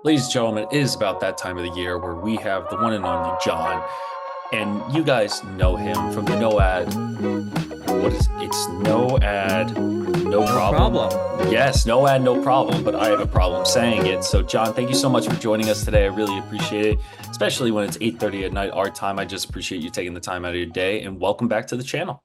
Ladies and gentlemen, it is about that time of the year where we have the one and only John, and you guys know him from the No Ad. What is it's No Ad, No No Problem? problem. Yes, No Ad, No Problem, but I have a problem saying it. So, John, thank you so much for joining us today. I really appreciate it, especially when it's 8:30 at night, our time. I just appreciate you taking the time out of your day, and welcome back to the channel.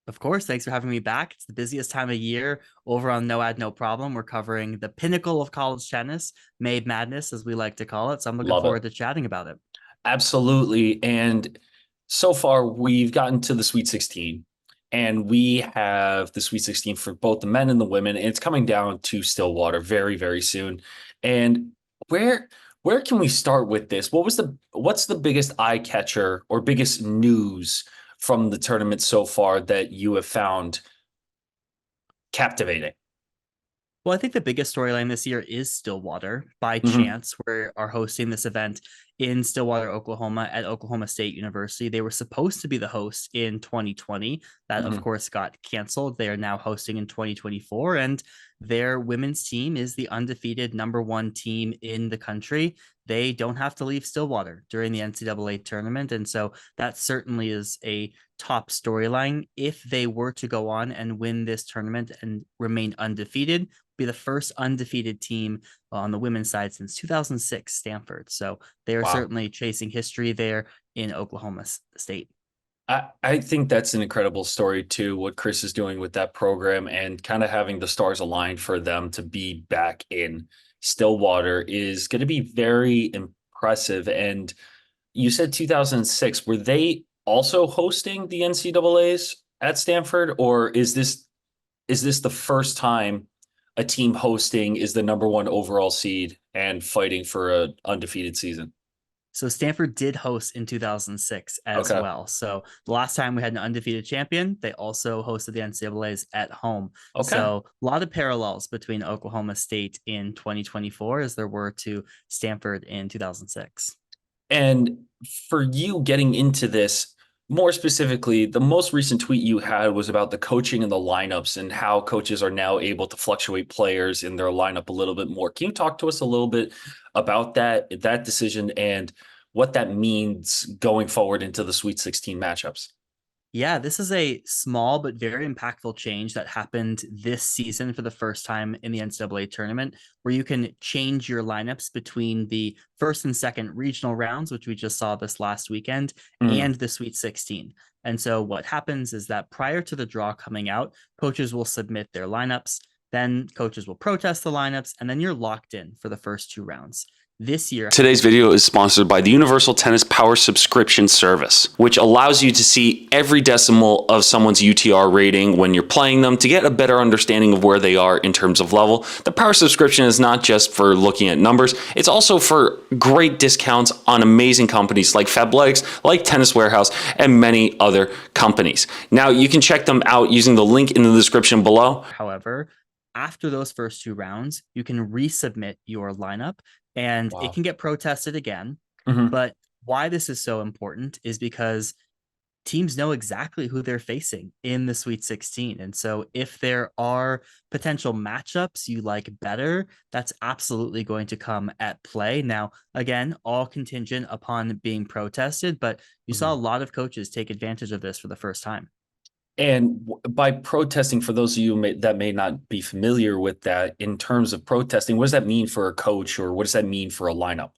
Of course, thanks for having me back. It's the busiest time of year over on No Ad, No Problem. We're covering the pinnacle of college tennis, Made Madness, as we like to call it. So I'm looking Love it. forward to chatting about it. Absolutely. And so far, we've gotten to the Sweet 16, and we have the Sweet 16 for both the men and the women. And it's coming down to Stillwater very, very soon. And where where can we start with this? What's the biggest eye catcher or biggest news from the tournament so far that you have found captivating? Well, I think the biggest storyline this year is Stillwater. By Hmm. chance, we are hosting this event in Stillwater, Oklahoma at Oklahoma State University. They were supposed to be the host in 2020. That, of Hmm. course, got canceled. They are now hosting in 2024, and their women's team is the undefeated number one team in the country. They don't have to leave Stillwater during the NCAA tournament. And so that certainly is a top storyline. If they were to go on and win this tournament and remain undefeated, be the first undefeated team on the women's side since 2006 Stanford. So they are Wow. certainly chasing history there in Oklahoma State. I think that's an incredible story too, what Chris is doing with that program and kind of having the stars aligned for them to be back in Stillwater is going to be very impressive. And you said 2006, were they also hosting the NCAAs at Stanford, or is this the first time a team hosting is the number one overall seed and fighting for an undefeated season? So Stanford did host in 2006 as Okay. well. So the last time we had an undefeated champion, they also hosted the NCAAs at home. Okay. So a lot of parallels between Oklahoma State in 2024 as there were to Stanford in 2006. And for you getting into this, more specifically, the most recent tweet you had was about the coaching and the lineups and how coaches are now able to fluctuate players in their lineup a little bit more. Can you talk to us a little bit about that decision and what that means going forward into the Sweet 16 matchups? Yeah, this is a small but very impactful change that happened this season for the first time in the NCAA tournament, where you can change your lineups between the first and second regional rounds, which we just saw this last weekend, Mm. and the Sweet 16. And so what happens is that prior to the draw coming out, coaches will submit their lineups, then coaches will protest the lineups, and then you're locked in for the first two rounds. This year, Today's video is sponsored by the Universal Tennis Power Subscription Service, which allows you to see every decimal of someone's UTR rating when you're playing them to get a better understanding of where they are in terms of level. The Power Subscription is not just for looking at numbers, it's also for great discounts on amazing companies like Fabletics, like Tennis Warehouse, and many other companies. Now, you can check them out using the link in the description below. however, after those first two rounds, you can resubmit your lineup and it Wow. can get protested again. Mhm. But why this is so important is because teams know exactly who they're facing in the Sweet 16. And so if there are potential matchups you like better, that's absolutely going to come at play. Now, again, all contingent upon being protested, but you saw a Mhm. lot of coaches take advantage of this for the first time. And by protesting, for those of you that may not be familiar with that, in terms of protesting, what does that mean for a coach, or what does that mean for a lineup?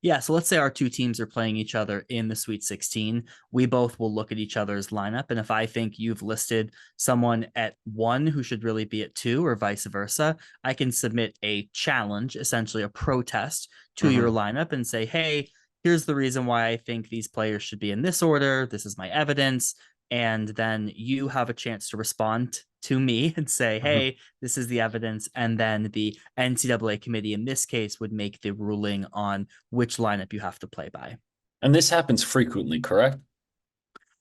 Yeah, so let's say our two teams are playing each other in the Sweet 16. We both will look at each other's lineup. And if I think you've listed someone at one who should really be at two, or vice versa, I can submit a challenge, essentially a protest to your Hmm. lineup and say, hey, here's the reason why I think these players should be in this order. This is my evidence. And then you have a chance to respond to me and say, Hmm. hey, this is the evidence. And then the NCAA committee in this case would make the ruling on which lineup you have to play by. And this happens frequently, correct?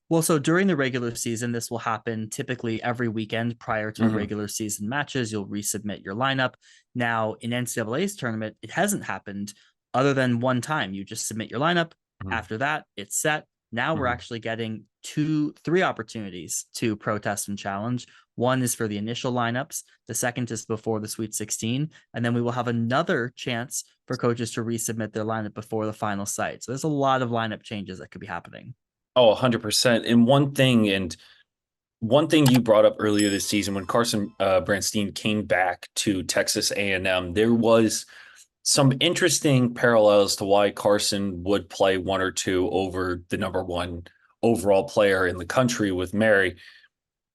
Well, so during the regular season, this will happen typically every weekend prior to the Hmm. regular season matches. You'll resubmit your lineup. Now, in NCAA's tournament, it hasn't happened other than one time. You just submit your lineup. Hmm. After that, it's set. Now we're Hmm. actually getting three opportunities to protest and challenge. One is for the initial lineups. The second is before the Sweet 16. And then we will have another chance for coaches to resubmit their lineup before the final site. So there's a lot of lineup changes that could be happening. Oh, 100%. And one thing you brought up earlier this season when Carson Branstein came back to Texas A&M, there was some interesting parallels to why Carson would play one or two over the number one overall player in the country with Mary.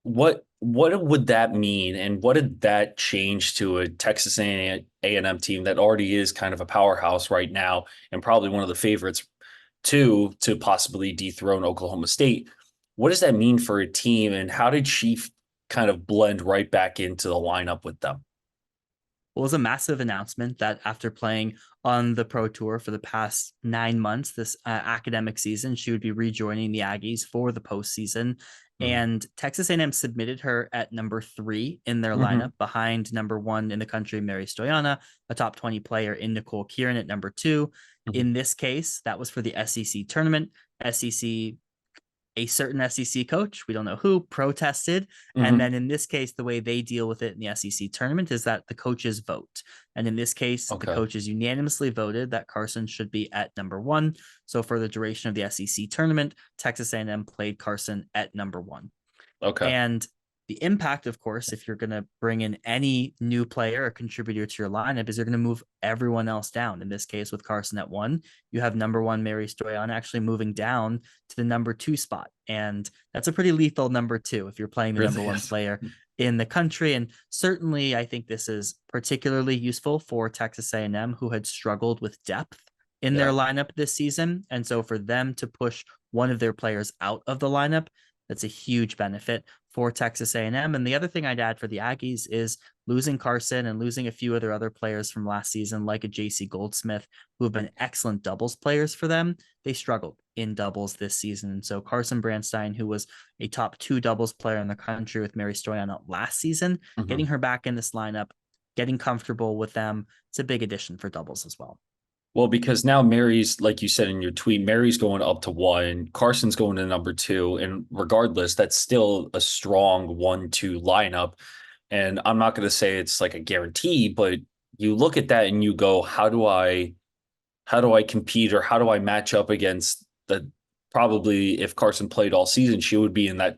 What would that mean, and what did that change to a Texas A&M team that already is kind of a powerhouse right now and probably one of the favorites to possibly dethrone Oklahoma State? What does that mean for a team, and how did she kind of blend right back into the lineup with them? It was a massive announcement that after playing on the Pro Tour for the past 9 months, this academic season, she would be rejoining the Aggies for the postseason. Mm-hmm. And Texas A&M submitted her at number 3 in their Mm-hmm. lineup, behind number 1 in the country, Mary Stoyana, a top 20 player in Nicole Kieran at number 2. Mm-hmm. In this case, that was for the SEC tournament. SEC A certain SEC coach, we don't know who, protested. And Mm-hmm. then in this case, the way they deal with it in the SEC tournament is that the coaches vote. And in this case, the Okay. coaches unanimously voted that Carson should be at number 1. So for the duration of the SEC tournament, Texas A&M played Carson at number 1. Okay. And the impact, of course, if you're going to bring in any new player or contributor to your lineup, is you're going to move everyone else down. In this case, with Carson at 1, you have number 1 Mary Stoyan actually moving down to the number 2 spot. And that's a pretty lethal number 2 if you're playing the number Really 1 is. player in the country. And certainly, I think this is particularly useful for Texas A&M, who had struggled with depth in their Yeah. lineup this season. And so for them to push one of their players out of the lineup, that's a huge benefit for Texas A&M. And the other thing I'd add for the Aggies is losing Carson and losing a few other players from last season, like a JC Goldsmith, who have been excellent doubles players for them. They struggled in doubles this season. So Carson Branstein, who was a top 2 doubles player in the country with Mary Stoyan last season, Mm-hmm. getting her back in this lineup, getting comfortable with them, it's a big addition for doubles as well. Well, because now Mary's, like you said in your tweet, Mary's going up to 1, Carson's going to number 2, and regardless, that's still a strong 1-2 lineup. And I'm not going to say it's like a guarantee, but you look at that and you go, how do I compete, or how do I match up against the, probably if Carson played all season, she would be in that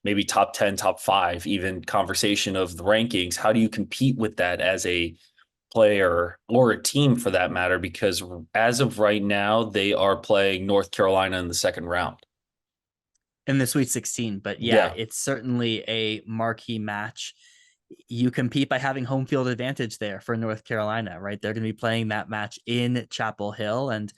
maybe top 10, top 5, even conversation of the rankings. How do you compete with that as a player, or a team for that matter? Because as of right now, they are playing North Carolina in the second round. In the Sweet 16. But yeah, Yeah. it's certainly a marquee match. You compete by having home field advantage there for North Carolina, right? They're going to be playing that match in Chapel Hill, and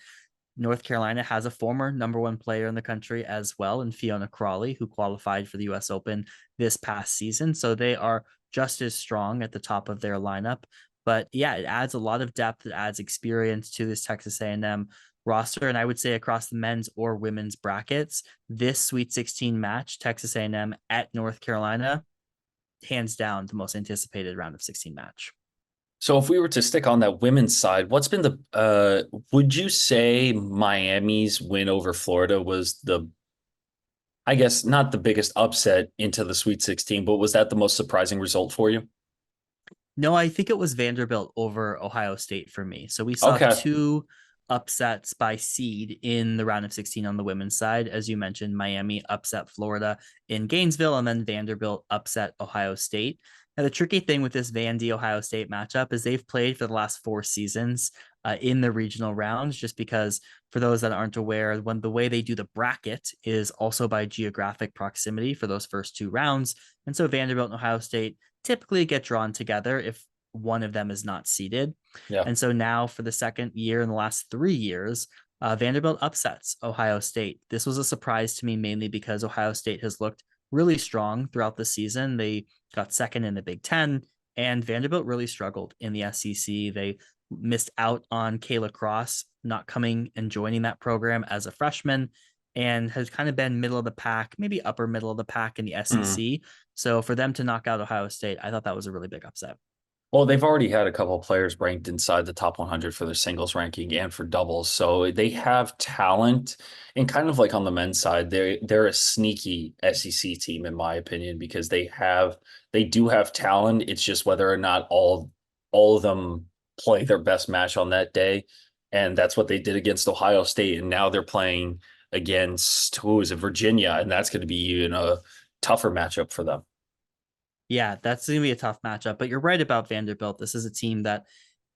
North Carolina has a former number 1 player in the country as well, in Fiona Crawley, who qualified for the US Open this past season. So they are just as strong at the top of their lineup. But yeah, it adds a lot of depth. It adds experience to this Texas A&M roster. And I would say across the men's or women's brackets, this Sweet 16 match, Texas A&M at North Carolina, hands down the most anticipated round of 16 match. So if we were to stick on that women's side, what's been would you say Miami's win over Florida was I guess not the biggest upset into the Sweet 16, but was that the most surprising result for you? No, I think it was Vanderbilt over Ohio State for me. So we saw Okay. 2 upsets by seed in the round of 16 on the women's side. As you mentioned, Miami upset Florida in Gainesville, and then Vanderbilt upset Ohio State. Now, the tricky thing with this Vandy Ohio State matchup is they've played for the last 4 seasons in the regional rounds, just because, for those that aren't aware, when the way they do the bracket is also by geographic proximity for those first 2 rounds. And so Vanderbilt and Ohio State typically get drawn together if one of them is not seeded. Yeah. And so now, for the second year in the last 3 years, Vanderbilt upsets Ohio State. This was a surprise to me, mainly because Ohio State has looked really strong throughout the season. They got second in the Big Ten, and Vanderbilt really struggled in the SEC. They missed out on Kayla Cross not coming and joining that program as a freshman, and has kind of been middle of the pack, maybe upper middle of the pack in the Mm. SEC. So for them to knock out Ohio State, I thought that was a really big upset. Well, they've already had a couple of players ranked inside the top 100 for their singles ranking and for doubles. So they have talent, and kind of like on the men's side, they're a sneaky SEC team in my opinion because they do have talent. It's just whether or not all of them play their best match on that day. And that's what they did against Ohio State. And now they're playing against who is it, Virginia, and that's going to be a tougher matchup for them. Yeah, that's going to be a tough matchup. But you're right about Vanderbilt. This is a team that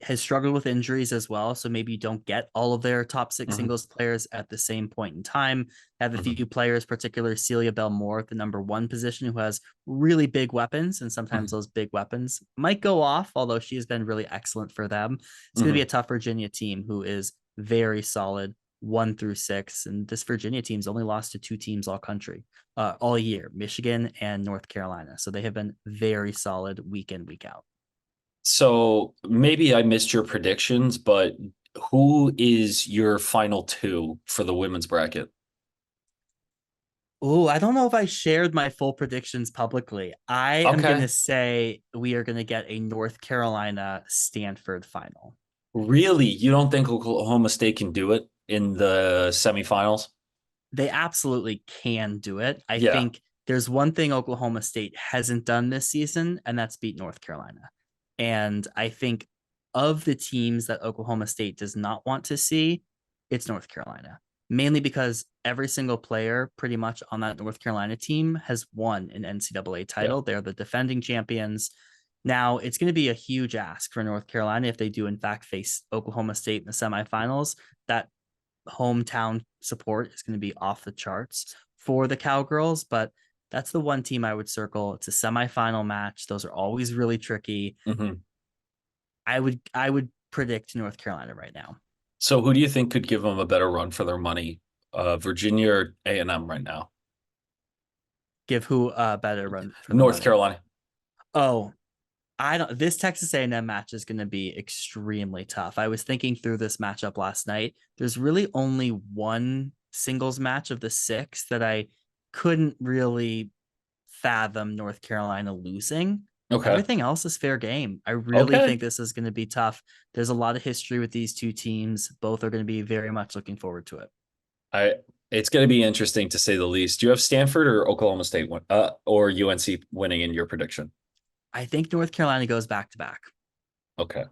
has struggled with injuries as well. So maybe you don't get all of their top six Mhm, singles players at the same point in time. Have a mhm, few players, particularly Celia Belmore at the number one position, who has really big weapons. And sometimes mhm, those big weapons might go off, although she has been really excellent for them. It's going to be mhm. a tough Virginia team who is very solid 1 through 6. And this Virginia team's only lost to two teams all year, Michigan and North Carolina. So they have been very solid week in, week out. So maybe I missed your predictions, but who is your final two for the women's bracket? Oh, I don't know if I shared my full predictions publicly. I am going Okay. to say we are going to get a North Carolina Stanford final. Really? You don't think Oklahoma State can do it in the semifinals? They absolutely can do it. I Yeah. think there's one thing Oklahoma State hasn't done this season, and that's beat North Carolina. And I think of the teams that Oklahoma State does not want to see, it's North Carolina, mainly because every single player pretty much on that North Carolina team has won an NCAA Yeah. title. They're the defending champions. Now, it's going to be a huge ask for North Carolina if they do, in fact, face Oklahoma State in the semifinals. That hometown support is going to be off the charts for the Cowgirls, but that's the one team I would circle. It's a semifinal match. Those are always really tricky. Hmm. I would predict North Carolina right now. So who do you think could give them a better run for their money? Virginia or A&M right now? Give who a better run for the North money? Carolina. Oh, I don't. This Texas A&M match is going to be extremely tough. I was thinking through this matchup last night. There's really only one singles match of the six that I couldn't really fathom North Carolina losing. Okay. Everything else is fair game. I really Okay. think this is going to be tough. There's a lot of history with these two teams. Both are going to be very much looking forward to it. I it's going to be interesting to say the least. Do you have Stanford or Oklahoma State or UNC winning in your prediction? I think North Carolina goes back to back. Okay.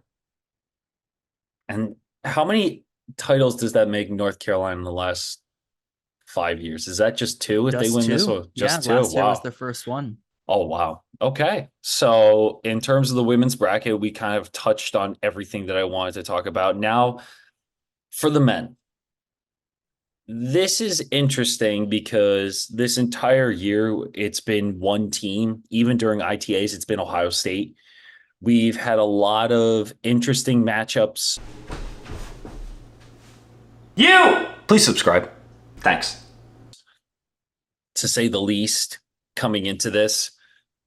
And how many titles does that make North Carolina in the last 5 years? Is that just two if they Just win this two. one? Yeah, Just two? last year was Wow. their first one. Oh, wow. Okay. So, in terms of the women's bracket, we kind of touched on everything that I wanted to talk about. Now, for the men, this is interesting because this entire year it's been one team. Even during ITAs, it's been Ohio State. We've had a lot of interesting matchups. You! Please subscribe. Thanks. To say the least, coming into this.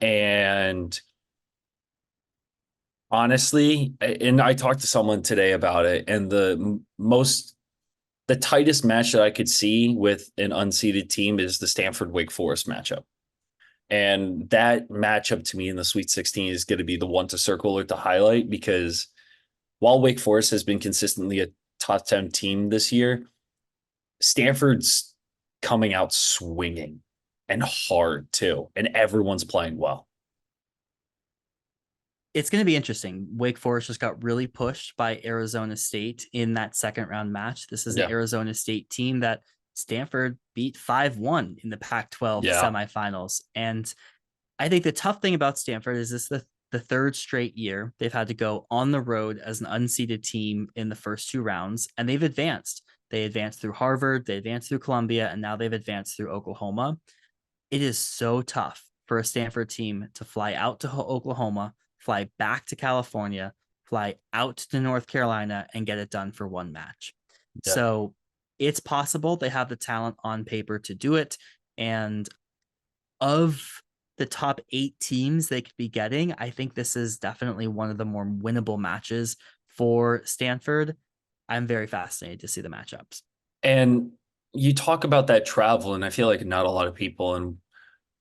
And honestly, and I talked to someone today about it, and the tightest match that I could see with an unseeded team is the Stanford Wake Forest matchup. And that matchup to me in the Sweet 16 is going to be the one to circle or to highlight because while Wake Forest has been consistently a top 10 team this year, Stanford's coming out swinging and hard too, and everyone's playing well. It's going to be interesting. Wake Forest just got really pushed by Arizona State in that second round match. This is an Yeah. Arizona State team that Stanford beat 5-1 in the Pac 12 Yeah. semifinals. And I think the tough thing about Stanford is the third straight year they've had to go on the road as an unseeded team in the first two rounds, and they've advanced. They advanced through Harvard, they advanced through Columbia, and now they've advanced through Oklahoma. It is so tough for a Stanford team to fly out to Oklahoma, fly back to California, fly out to North Carolina, and get it done for one match. Yeah. So it's possible they have the talent on paper to do it. And of the top 8 teams they could be getting, I think this is definitely one of the more winnable matches for Stanford. I'm very fascinated to see the matchups. And you talk about that travel, and I feel like not a lot of people, and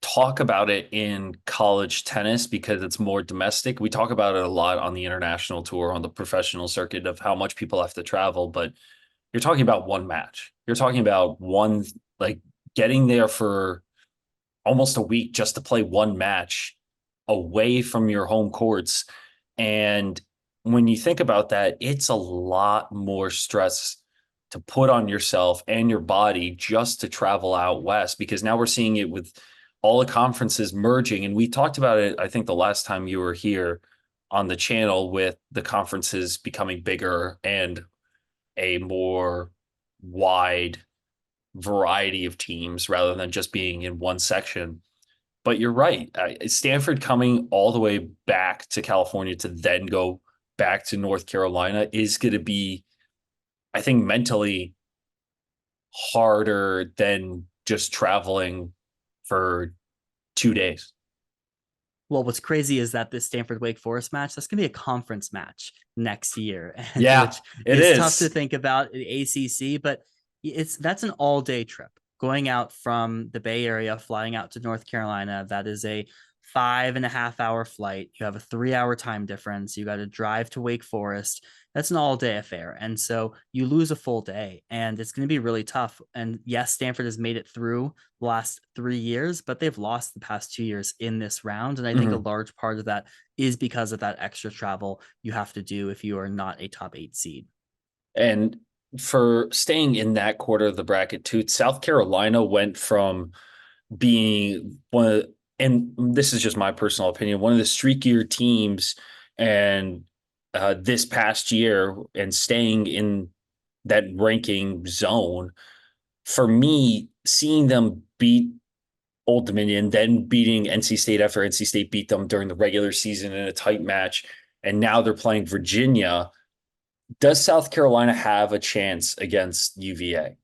talk about it in college tennis because it's more domestic. We talk about it a lot on the international tour, on the professional circuit of how much people have to travel, but you're talking about one match. You're talking about one, like getting there for almost a week just to play one match away from your home courts. And when you think about that, it's a lot more stress to put on yourself and your body just to travel out west, because now we're seeing it with all the conferences merging. And we talked about it, I think, the last time you were here on the channel, with the conferences becoming bigger and a more wide variety of teams rather than just being in one section. But you're right. Stanford coming all the way back to California to then go back to North Carolina is going to be, I think, mentally harder than just traveling for 2 days. Well, what's crazy is that this Stanford Wake Forest match, that's going to be a conference match next year, and Yeah, which it is tough to is. think about the ACC, but that's an all-day trip going out from the Bay Area, flying out to North Carolina. That is a 5.5 hour flight. You have a 3 hour time difference. You got to drive to Wake Forest. That's an all-day affair. And so you lose a full day, and it's going to be really tough. And yes, Stanford has made it through the last 3 years, but they've lost the past 2 years in this round. And I think a Mhm. large part of that is because of that extra travel you have to do if you are not a top 8 seed. And for staying in that quarter of the bracket too, South Carolina went from being one of, and this is just my personal opinion, one of the streakier teams, and this past year, and staying in that ranking zone. For me, seeing them beat Old Dominion, then beating NC State after NC State beat them during the regular season in a tight match, and now they're playing Virginia. Does South Carolina have a chance against UVA?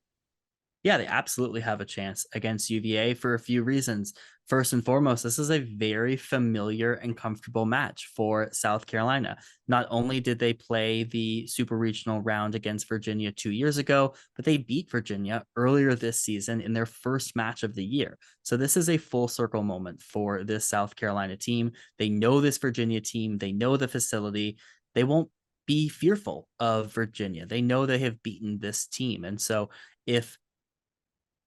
Yeah, they absolutely have a chance against UVA for a few reasons. First and foremost, this is a very familiar and comfortable match for South Carolina. Not only did they play the super regional round against Virginia 2 years ago, but they beat Virginia earlier this season in their first match of the year. So this is a full circle moment for this South Carolina team. They know this Virginia team, they know the facility. They won't be fearful of Virginia. They know they have beaten this team. And so if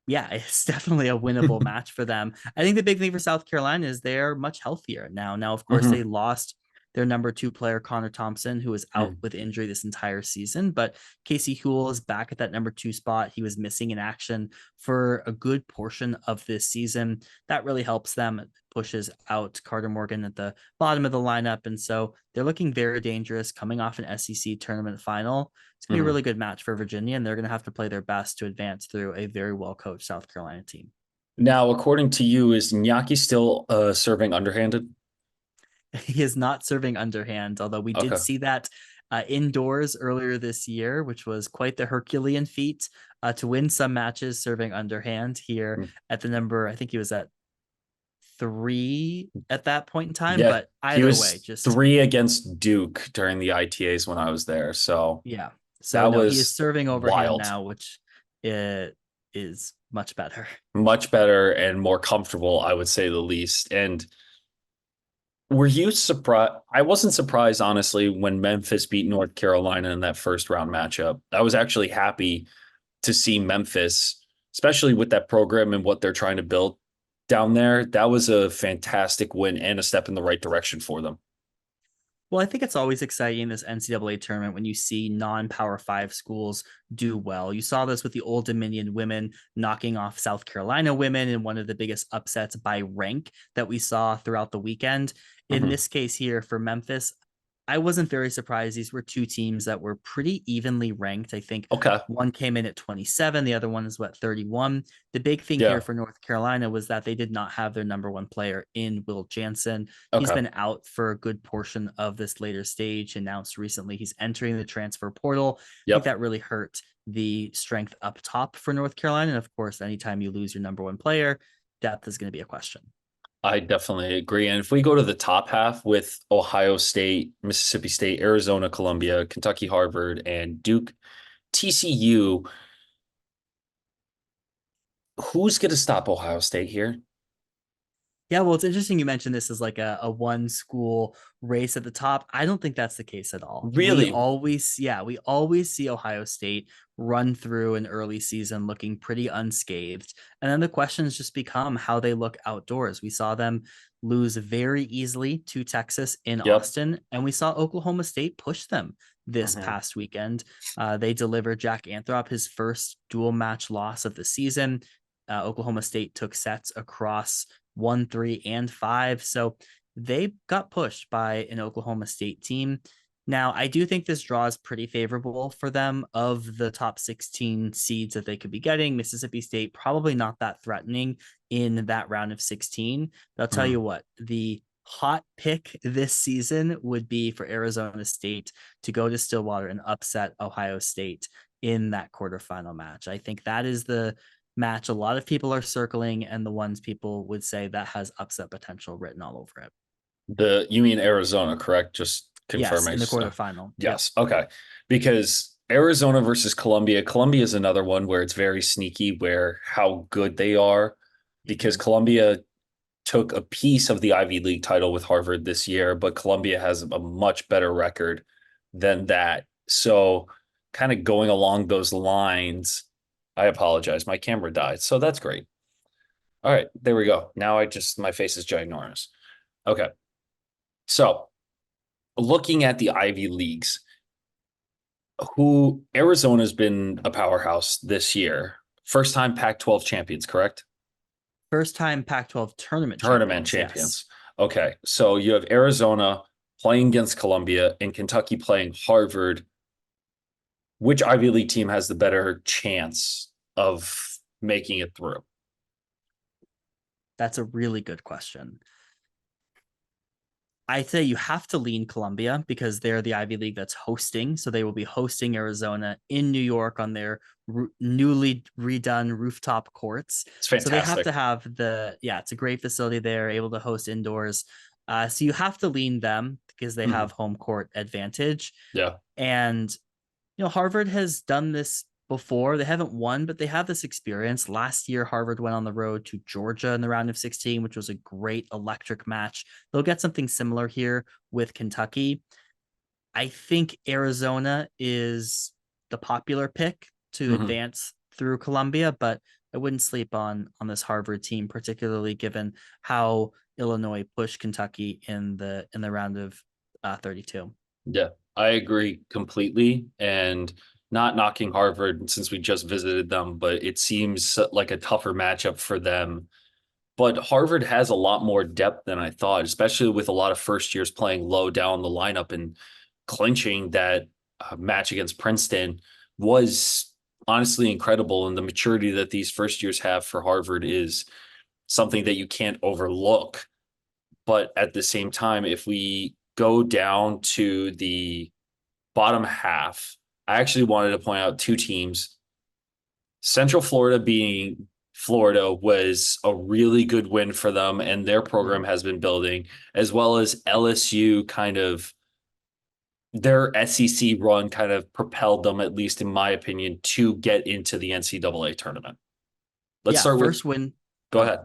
yeah, it's definitely a winnable match for them. I think the big thing for South Carolina is they're much healthier now. Now, of course, they Mhm. lost their number 2 player, Connor Thompson, who was out Mhm. with injury this entire season. But Casey Huell is back at that number 2 spot. He was missing in action for a good portion of this season. That really helps them. It pushes out Carter Morgan at the bottom of the lineup. And so they're looking very dangerous coming off an SEC tournament final. It's going to be a Mhm. really good match for Virginia, and they're going to have to play their best to advance through a very well coached South Carolina team. Now, according to you, is Nyaki still serving underhanded? He is not serving underhand, although we did Okay. see that indoors earlier this year, which was quite the Herculean feat to win some matches serving underhand here Mm. at the number. I think he was at 3 at that point in time, Yeah, but he either way, was just 3 against Duke during the ITAs when I was there. So yeah. So that no, he is was serving overhand wild. now, which it is much better. Much better and more comfortable, I would say the least. And were you surprised? I wasn't surprised, honestly, when Memphis beat North Carolina in that first round matchup. I was actually happy to see Memphis, especially with that program and what they're trying to build down there. That was a fantastic win and a step in the right direction for them. Well, I think it's always exciting in this NCAA tournament when you see non-power five schools do well. You saw this with the Old Dominion women knocking off South Carolina women in one of the biggest upsets by rank that we saw throughout the weekend. In Mhm. this case here for Memphis, I wasn't very surprised. These were two teams that were pretty evenly ranked. I think Okay. one came in at 27, the other one is what, 31. The big thing here Yeah. for North Carolina was that they did not have their number 1 player in Will Jansen. He's Okay. been out for a good portion of this later stage. Announced recently he's entering the transfer portal. I think Yep. that really hurt the strength up top for North Carolina. And of course, anytime you lose your number 1 player, depth is going to be a question. I definitely agree. And if we go to the top half with Ohio State, Mississippi State, Arizona, Columbia, Kentucky, Harvard, and Duke, TCU, who's going to stop Ohio State here? Yeah, well, it's interesting you mentioned this as like a one school race at the top. I don't think that's the case at all. Really? We always see Ohio State run through an early season looking pretty unscathed. And then the questions just become how they look outdoors. We saw them lose very easily to Texas in Yep. Austin, and we saw Oklahoma State push them this Mhm. past weekend. They delivered Jack Anthrop his first dual match loss of the season. Oklahoma State took sets across 1, 3, and 5. So they got pushed by an Oklahoma State team. Now, I do think this draw is pretty favorable for them. Of the top 16 seeds that they could be getting, Mississippi State probably not that threatening in that round of 16. But I'll tell Mhm. you what, the hot pick this season would be for Arizona State to go to Stillwater and upset Ohio State in that quarterfinal match. I think that is the match a lot of people are circling, and the ones people would say that has upset potential written all over it. You mean Arizona, correct? Just Yes, confirming. in the quarterfinal. Yep. Yes. Okay. Because Arizona versus Columbia, Columbia is another one where it's very sneaky where how good they are because Mhm. Columbia took a piece of the Ivy League title with Harvard this year, but Columbia has a much better record than that. So, kind of going along those lines, I apologize. My camera died. So that's great. All right, there we go. Now my face is ginormous. Okay. So, looking at the Ivy Leagues, who Arizona's been a powerhouse this year. First time Pac-12 champions, correct? First time Pac 12 tournament Tournament champions. Yes. champions. Okay. So you have Arizona playing against Columbia and Kentucky playing Harvard. Which Ivy League team has the better chance of making it through? That's a really good question. I'd say you have to lean Columbia because they're the Ivy League that's hosting. So they will be hosting Arizona in New York on their newly redone rooftop courts. It's So they have fantastic. to have it's a great facility there, able to host indoors. So you have to lean them because they Mhm. have home court advantage. Yeah. And Harvard has done this before. They haven't won, but they have this experience. Last year, Harvard went on the road to Georgia in the round of 16, which was a great electric match. They'll get something similar here with Kentucky. I think Arizona is the popular pick to Mhm. advance through Columbia, but I wouldn't sleep on this Harvard team, particularly given how Illinois pushed Kentucky in the round of 32. Yeah, I agree completely. And not knocking Harvard since we just visited them, but it seems like a tougher matchup for them. But Harvard has a lot more depth than I thought, especially with a lot of first years playing low down the lineup and clinching that match against Princeton was honestly incredible. And the maturity that these first years have for Harvard is something that you can't overlook. But at the same time, if we go down to the bottom half, I actually wanted to point out two teams. Central Florida being Florida was a really good win for them, and their program Mhm. has been building, as well as LSU kind of their SEC run kind of propelled them, at least in my opinion, to get into the NCAA tournament. Let's Yeah, start with, first win. go Oh, ahead.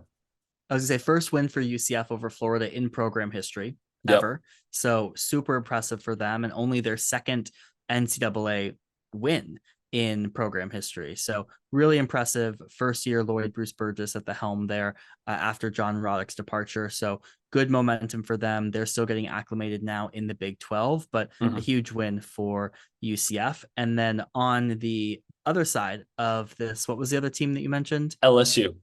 I was gonna say first win for UCF over Florida in program history Yep. ever. So super impressive for them, and only their second NCAA win in program history. So really impressive. First year Lloyd Bruce Burgess at the helm there after John Roddick's departure. So good momentum for them. They're still getting acclimated now in the Big 12, but a Mhm. huge win for UCF. And then on the other side of this, what was the other team that you mentioned? LSU.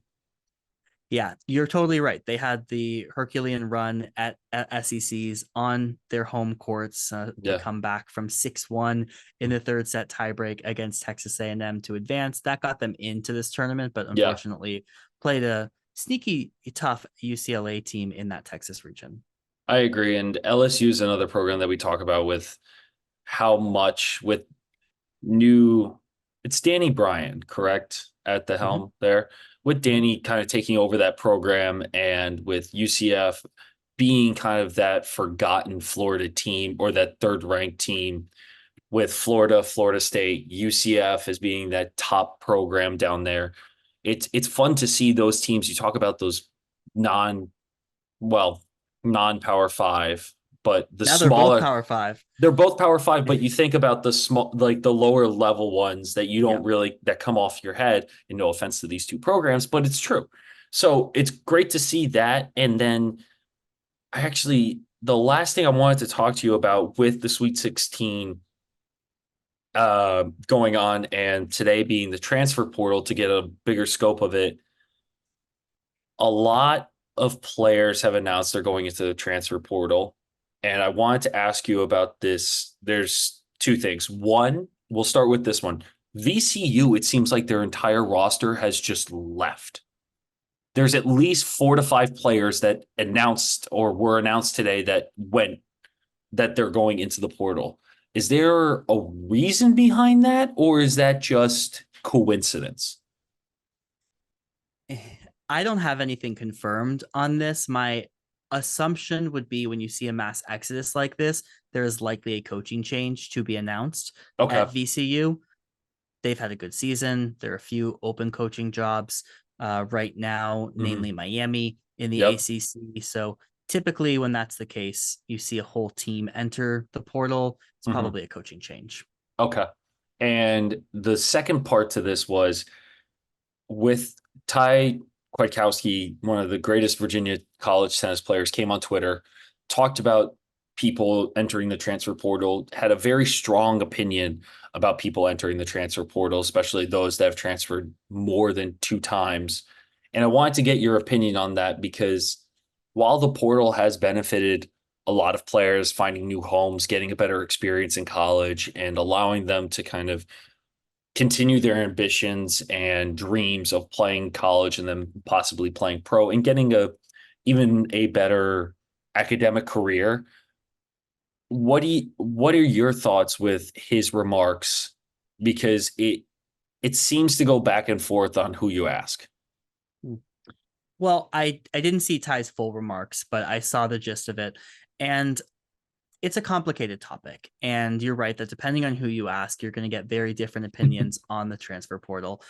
Yeah, you're totally right. They had the Herculean run at SECs on their home courts. They Yeah. come back from 6-1 in the third set tiebreak against Texas A&M to advance. That got them into this tournament, but Yeah. unfortunately played a sneaky tough UCLA team in that Texas region. I agree. And LSU is another program that we talk about with how much with new it's Danny Bryan, correct, at the Mhm, helm there. With mhm. Danny kind of taking over that program and with UCF being kind of that forgotten Florida team or that third ranked team with Florida, Florida State, UCF as being that top program down there. It's fun to see those teams. You talk about those non well, non-power five, but the Now they're both smaller, Power Five. they're both power five, but you think about the small, like the lower level ones that you don't Yep. really, that come off your head. And no offense to these two programs, but it's true. So it's great to see that. And then the last thing I wanted to talk to you about with the Sweet 16 going on and today being the transfer portal to get a bigger scope of it, a lot of players have announced they're going into the transfer portal. And I wanted to ask you about this. There's two things. One, we'll start with this one. VCU, it seems like their entire roster has just left. There's at least 4 to 5 players that announced or were announced today that they're going into the portal. Is there a reason behind that, or is that just coincidence? I don't have anything confirmed on this. My assumption would be when you see a mass exodus like this, there is likely a coaching change to be announced Okay. at VCU. They've had a good season. There are a few open coaching jobs right now, namely Hmm. Miami in the Yep. ACC. So typically, when that's the case, you see a whole team enter the portal. It's Hmm. probably a coaching change. Okay. And the second part to this was with Ty Kwiatkowski, one of the greatest Virginia college tennis players, came on Twitter, talked about people entering the transfer portal, had a very strong opinion about people entering the transfer portal, especially those that have transferred more than 2 times. And I wanted to get your opinion on that because while the portal has benefited a lot of players finding new homes, getting a better experience in college, and allowing them to kind of continue their ambitions and dreams of playing college and then possibly playing pro and getting a even a better academic career. What are your thoughts with his remarks? Because it seems to go back and forth on who you ask. Well, I didn't see Ty's full remarks, but I saw the gist of it. And it's a complicated topic. And you're right that depending on who you ask, you're going to get very different opinions on the transfer portal.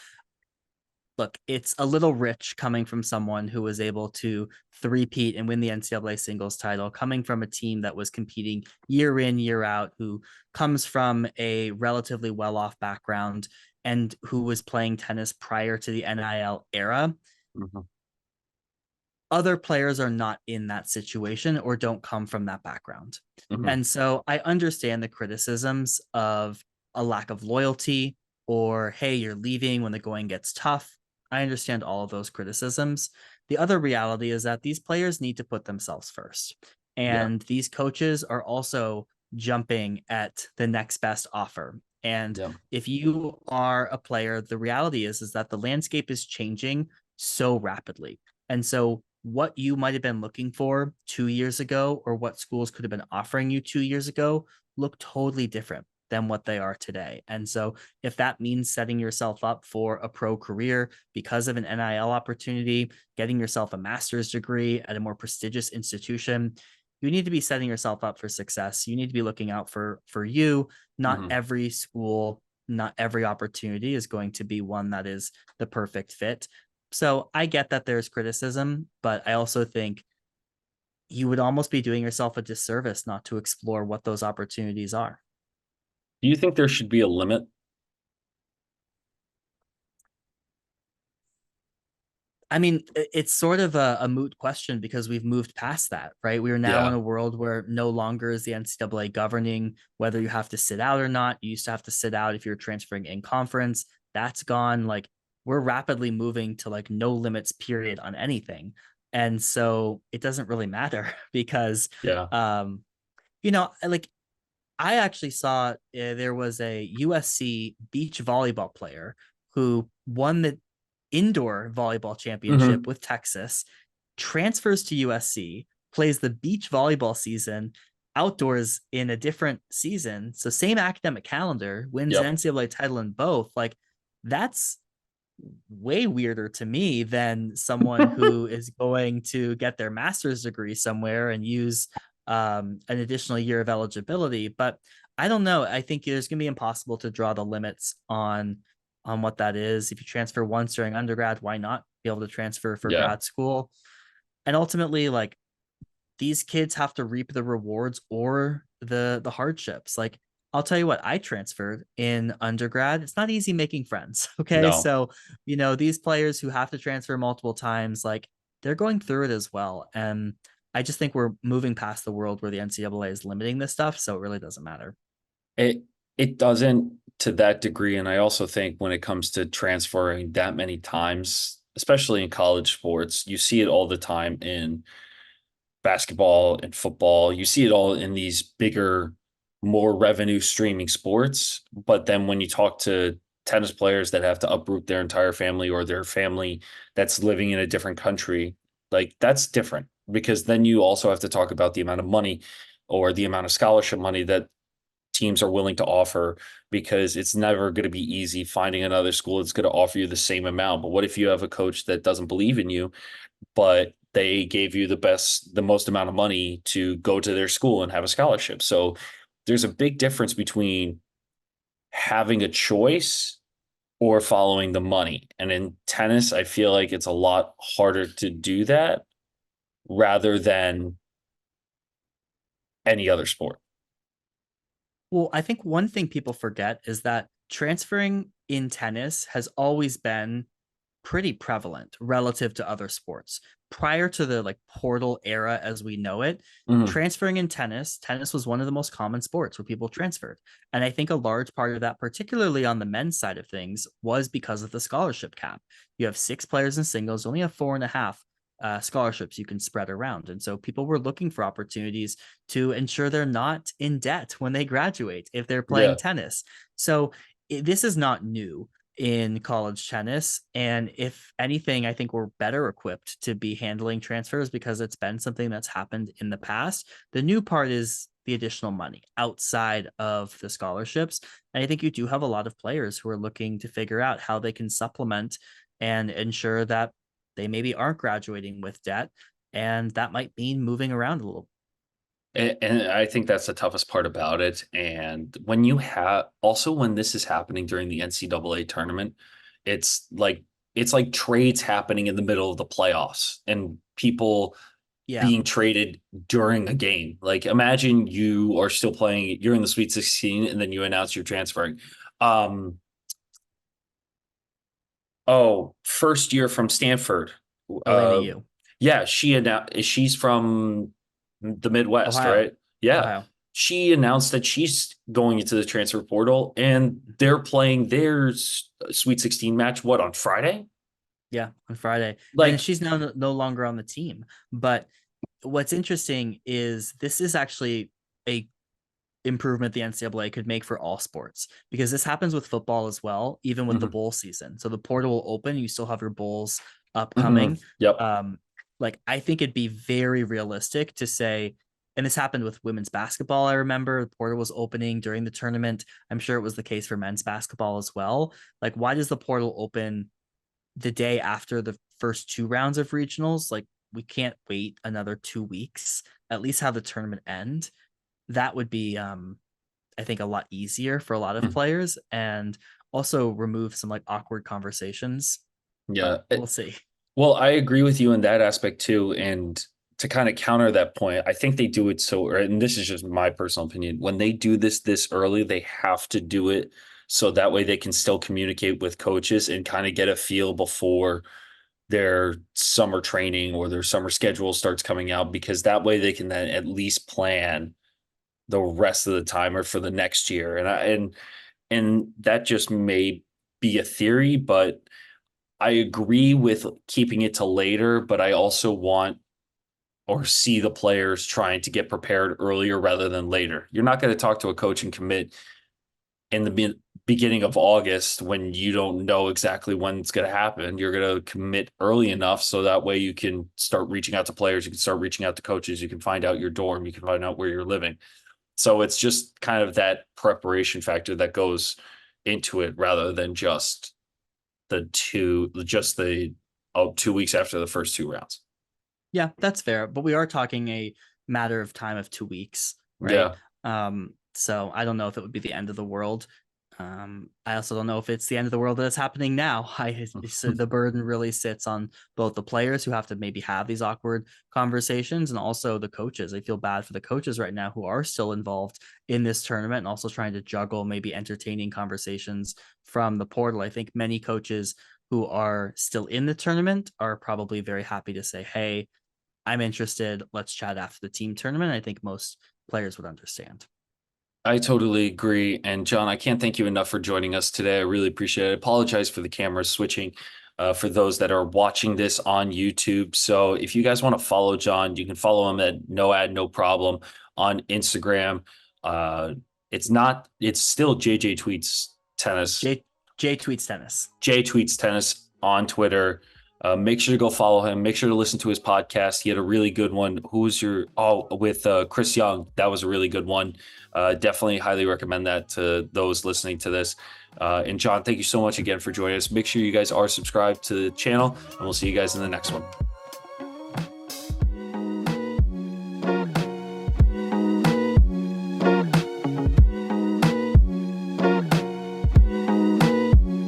Look, it's a little rich coming from someone who was able to three-peat and win the NCAA singles title, coming from a team that was competing year in, year out, who comes from a relatively well-off background and who was playing tennis prior to the NIL era. Mhm. Other players are not in that situation or don't come from that background. Mhm. And so I understand the criticisms of a lack of loyalty or, hey, you're leaving when the going gets tough. I understand all of those criticisms. The other reality is that these players need to put themselves first. Yeah. And these coaches are also jumping at the next best offer. And Yeah. if you are a player, the reality is that the landscape is changing so rapidly. And so what you might have been looking for 2 years ago or what schools could have been offering you 2 years ago look totally different than what they are today. And so if that means setting yourself up for a pro career because of an NIL opportunity, getting yourself a master's degree at a more prestigious institution, you need to be setting yourself up for success. You need to be looking out for you. Not Mhm. every school, not every opportunity is going to be one that is the perfect fit. So I get that there's criticism, but I also think you would almost be doing yourself a disservice not to explore what those opportunities are. Do you think there should be a limit? I mean, it's sort of a moot question because we've moved past that, right? We are now in Yeah. a world where no longer is the NCAA governing whether you have to sit out or not. You used to have to sit out if you're transferring in conference. That's gone. Like we're rapidly moving to like no limits period on anything. And so it doesn't really matter because Yeah. um, like I actually saw there was a USC beach volleyball player who won the indoor volleyball championship Hmm. with Texas, transfers to USC, plays the beach volleyball season outdoors in a different season. So same academic calendar, wins an Yep. NCAA title in both. Like that's way weirder to me than someone who is going to get their master's degree somewhere and use an additional year of eligibility. But I don't know. I think it's going to be impossible to draw the limits on what that is. If you transfer once during undergrad, why not be able to transfer for Yeah. grad school? And ultimately, like these kids have to reap the rewards or the hardships. Like, I'll tell you what, I transferred in undergrad. It's not easy making friends. Okay. No. So, these players who have to transfer multiple times, like, they're going through it as well. And I just think we're moving past the world where the NCAA is limiting this stuff. So it really doesn't matter. It it doesn't to that degree, and I also think when it comes to transferring that many times, especially in college sports, you see it all the time in basketball and football. You see it all in these bigger, more revenue streaming sports. But then when you talk to tennis players that have to uproot their entire family or their family that's living in a different country, like that's different because then you also have to talk about the amount of money or the amount of scholarship money that teams are willing to offer because it's never going to be easy finding another school that's going to offer you the same amount. But what if you have a coach that doesn't believe in you, but they gave you the most amount of money to go to their school and have a scholarship? So there's a big difference between having a choice or following the money. And in tennis, I feel like it's a lot harder to do that rather than any other sport. Well, I think one thing people forget is that transferring in tennis has always been pretty prevalent relative to other sports. Prior to the like portal era as we know it, Mhm. transferring in tennis was one of the most common sports where people transferred. And I think a large part of that, particularly on the men's side of things, was because of the scholarship cap. You have 6 players in singles, only have 4.5 scholarships you can spread around. And so people were looking for opportunities to ensure they're not in debt when they graduate if they're playing Yeah. tennis. So this is not new in college tennis. And if anything, I think we're better equipped to be handling transfers because it's been something that's happened in the past. The new part is the additional money outside of the scholarships. And I think you do have a lot of players who are looking to figure out how they can supplement and ensure that they maybe aren't graduating with debt. And that might mean moving around a little. And I think that's the toughest part about it. And when you have also when this is happening during the NCAA tournament, it's like it's like trades happening in the middle of the playoffs and people Yeah. being traded during a game. Like imagine you are still playing, you're in the Sweet 16 and then you announce you're transferring. Um first year from Stanford. Elena Uh Yu, yeah, she's from the Midwest, Ohio. right? Yeah. Ohio. She announced that she's going into the transfer portal and they're playing their Sweet 16 match, what, on Friday? Yeah, on Friday. And Like, she's now no longer on the team. But what's interesting is this is actually a improvement the NCAA could make for all sports because this happens with football as well, even with the mhm, bowl season. So the portal will open, you still have your bowls mhm, upcoming. yep. Um, like I think it'd be very realistic to say, and this happened with women's basketball. I remember the portal was opening during the tournament. I'm sure it was the case for men's basketball as well. Like, why does the portal open the day after the first 2 rounds of regionals? Like, we can't wait another 2 weeks. At least have the tournament end. That would be I think a lot easier for a lot of Mm, players and also remove some like awkward conversations. yeah. But we'll see. Well, I agree with you in that aspect too. And to kind of counter that point, I think they do it so, and this is just my personal opinion. When they do this early, they have to do it so that way they can still communicate with coaches and kind of get a feel before their summer training or their summer schedule starts coming out, because that way they can then at least plan the rest of the time or for the next year. And that just may be a theory, but I agree with keeping it to later, but I also want or see the players trying to get prepared earlier rather than later. You're not going to talk to a coach and commit in the beginning of August when you don't know exactly when it's going to happen. You're going to commit early enough so that way you can start reaching out to players, you can start reaching out to coaches, you can find out your dorm, you can find out where you're living. So it's just kind of that preparation factor that goes into it rather than just the 2 weeks after the first 2 rounds. Yeah, that's fair. But we are talking a matter of time of 2 weeks, right? Yeah. So I don't know if it would be the end of the world. I also don't know if it's the end of the world that's happening now. So the burden really sits on both the players who have to maybe have these awkward conversations and also the coaches. I feel bad for the coaches right now who are still involved in this tournament and also trying to juggle maybe entertaining conversations from the portal. I think many coaches who are still in the tournament are probably very happy to say, hey, I'm interested. Let's chat after the team tournament. I think most players would understand. I totally agree. And John, I can't thank you enough for joining us today. I really appreciate it. I apologize for the camera switching for those that are watching this on YouTube. So if you guys want to follow John, you can follow him at No Ad, No Problem on Instagram. It's still JJ Tweets Tennis. J tweets tennis. J Tweets Tennis on Twitter. Make sure to go follow him. Make sure to listen to his podcast. He had a really good one. With Chris Young. That was a really good one. Definitely highly recommend that to those listening to this. And John, thank you so much again for joining us. Make sure you guys are subscribed to the channel, and we'll see you guys in the next one.